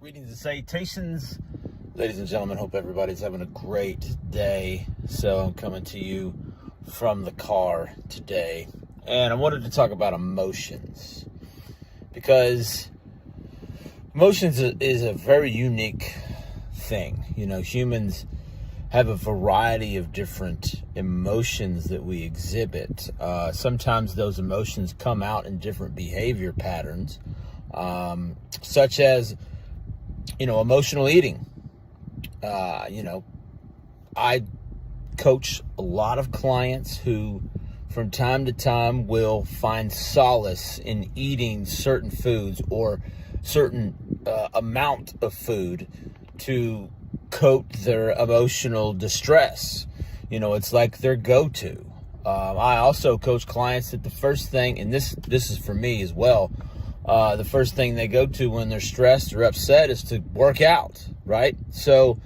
Greetings and salutations, ladies and gentlemen. Hope everybody's having a great day. So I'm coming to you from the car today, and I wanted to talk about emotions because emotions is a very unique thing. You know, humans have a variety of different emotions that we exhibit. Sometimes those emotions come out in different behavior patterns, such as, emotional eating. I coach a lot of clients who from time to time will find solace in eating certain foods or certain amount of food to coat their emotional distress. It's like their go-to. I also coach clients that the first thing, and this is for me as well, the first thing they go to when they're stressed or upset is to work out, right? So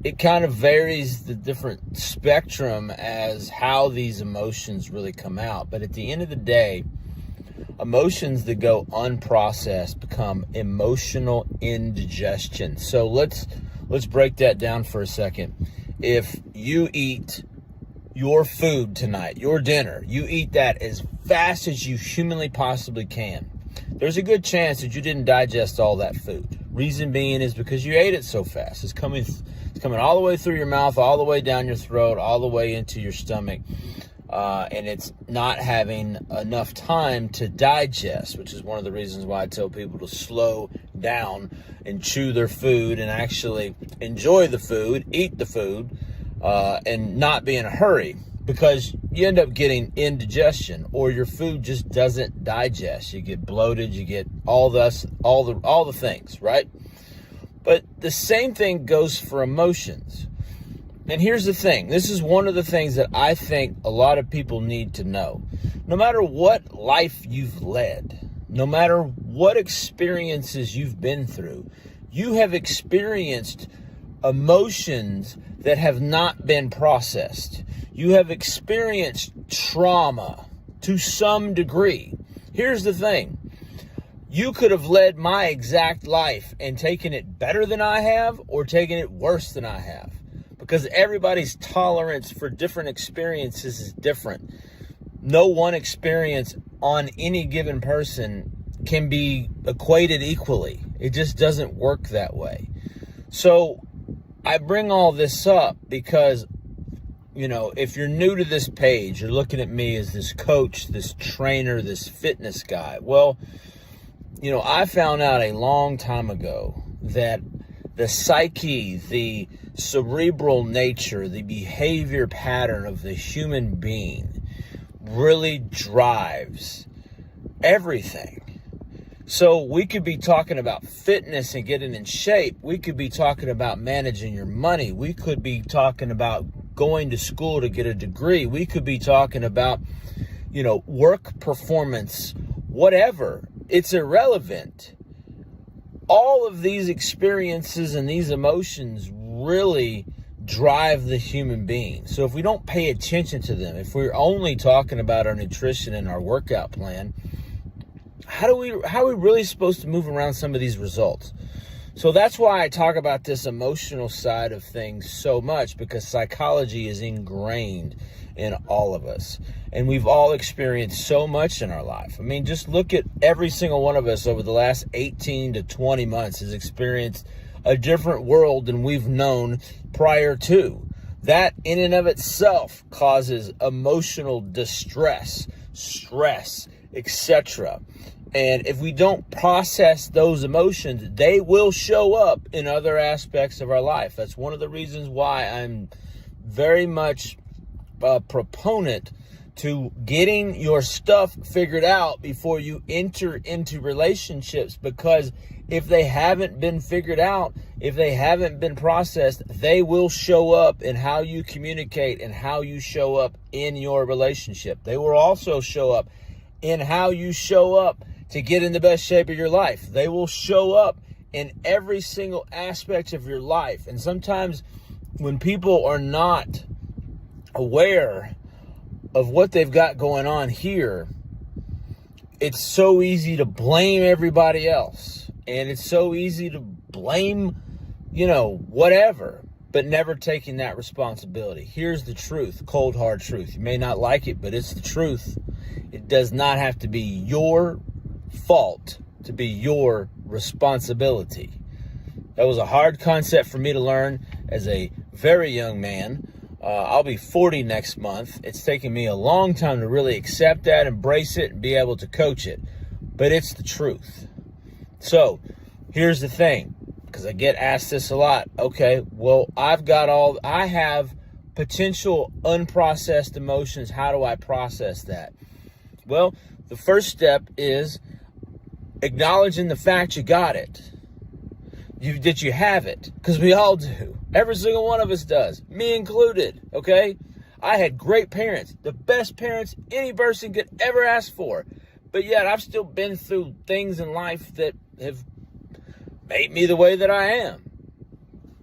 it kind of varies the different spectrum as how these emotions really come out. But at the end of the day, emotions that go unprocessed become emotional indigestion. So let's break that down for a second. If you eat your food tonight, your dinner, you eat that as fast as you humanly possibly can, there's a good chance that you didn't digest all that food. Reason being is because you ate it so fast. It's coming all the way through your mouth, all the way down your throat, all the way into your stomach. And it's not having enough time to digest, which is one of the reasons why I tell people to slow down and chew their food and actually enjoy the food, eat the food, and not be in a hurry, because you end up getting indigestion, or your food just doesn't digest. You get bloated, you get all the things, right? But the same thing goes for emotions. And here's the thing. This is one of the things that I think a lot of people need to know. No matter what life you've led, no matter what experiences you've been through, you have experienced emotions that have not been processed. You have experienced trauma to some degree. Here's the thing. You could have led my exact life and taken it better than I have, or taken it worse than I have. Because everybody's tolerance for different experiences is different. No one experience on any given person can be equated equally. It just doesn't work that way. So I bring all this up because, if you're new to this page, you're looking at me as this coach, this trainer, this fitness guy. Well, I found out a long time ago that the psyche, the cerebral nature, the behavior pattern of the human being really drives everything. So we could be talking about fitness and getting in shape. We could be talking about managing your money. We could be talking about going to school to get a degree. We could be talking about, work performance, whatever. It's irrelevant. All of these experiences and these emotions really drive the human being. So if we don't pay attention to them, if we're only talking about our nutrition and our workout plan, how are we really supposed to move around some of these results? So that's why I talk about this emotional side of things so much, because psychology is ingrained in all of us. And we've all experienced so much in our life. I mean, just look at every single one of us over the last 18 to 20 months has experienced a different world than we've known prior to. That in and of itself causes emotional distress, stress, etc. And if we don't process those emotions, they will show up in other aspects of our life. That's one of the reasons why I'm very much a proponent to getting your stuff figured out before you enter into relationships, because if they haven't been figured out, if they haven't been processed, they will show up in how you communicate and how you show up in your relationship. They will also show up in how you show up to get in the best shape of your life. They will show up in every single aspect of your life. And sometimes when people are not aware of what they've got going on here, it's so easy to blame everybody else. And it's so easy to blame, whatever, but never taking that responsibility. Here's the truth, cold, hard truth. You may not like it, but it's the truth. It does not have to be your fault to be your responsibility. That was a hard concept for me to learn as a very young man. I'll be 40 next month. It's taken me a long time to really accept that, embrace it, and be able to coach it. But it's the truth. So here's the thing, because I get asked this a lot. Okay, well, I have potential unprocessed emotions. How do I process that? Well, the first step is acknowledging the fact you got it. That you have it, because we all do. Every single one of us does, me included, okay? I had great parents, the best parents any person could ever ask for. But yet I've still been through things in life that have made me the way that I am,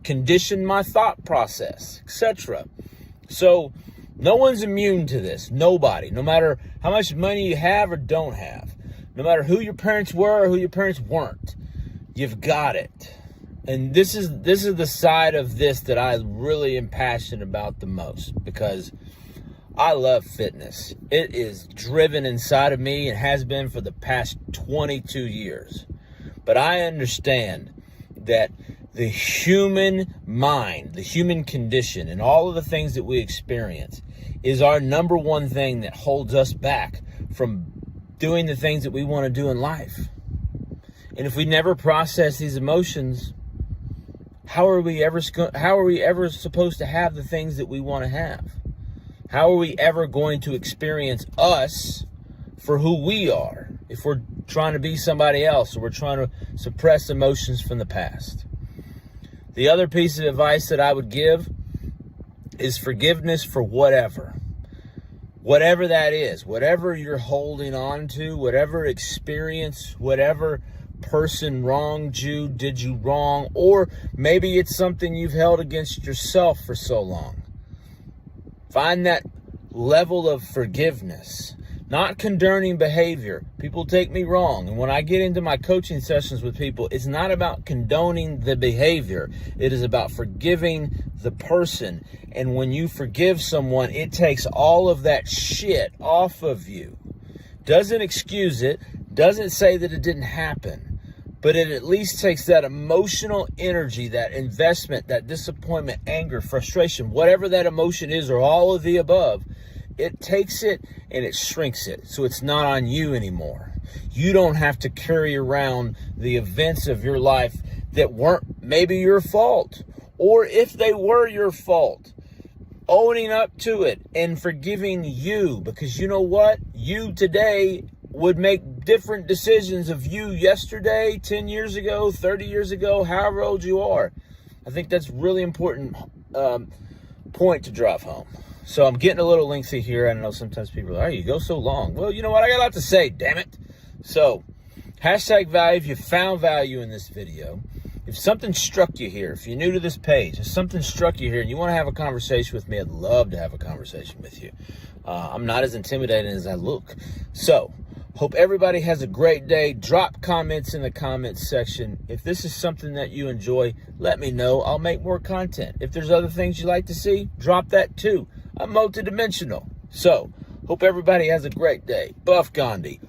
conditioned my thought process, etc. So no one's immune to this. Nobody, no matter how much money you have or don't have, no matter who your parents were or who your parents weren't, you've got it. And this is the side of this that I really am passionate about the most, because I love fitness. It is driven inside of me and has been for the past 22 years. But I understand that the human mind, the human condition, and all of the things that we experience is our number one thing that holds us back from doing the things that we want to do in life. And if we never process these emotions, how are we ever supposed to have the things that we want to have? How are we ever going to experience us for who we are if we're trying to be somebody else, or we're trying to suppress emotions from the past? The other piece of advice that I would give is forgiveness for whatever that is, whatever you're holding on to, whatever experience, whatever person wronged you, did you wrong, or maybe it's something you've held against yourself for so long. Find that level of forgiveness, not condoning behavior. People take me wrong. And when I get into my coaching sessions with people, it's not about condoning the behavior. It is about forgiving the person. And when you forgive someone, it takes all of that shit off of you. Doesn't excuse it, doesn't say that it didn't happen, but it at least takes that emotional energy, that investment, that disappointment, anger, frustration, whatever that emotion is, or all of the above, it takes it and it shrinks it. So it's not on you anymore. You don't have to carry around the events of your life that weren't maybe your fault. Or if they were your fault, owning up to it and forgiving you, because you know what? You today would make different decisions of you yesterday, 10 years ago, 30 years ago, however old you are. I think that's a really important point to drive home. So I'm getting a little lengthy here. I know sometimes people are like, oh, you go so long. Well, you know what? I got a lot to say, damn it. So, #value if you found value in this video. If something struck you here, if you're new to this page, if something struck you here and you want to have a conversation with me, I'd love to have a conversation with you. I'm not as intimidating as I look. So, hope everybody has a great day. Drop comments in the comments section. If this is something that you enjoy, let me know. I'll make more content. If there's other things you'd like to see, drop that too. I'm multidimensional. So, hope everybody has a great day. Buff Gandhi.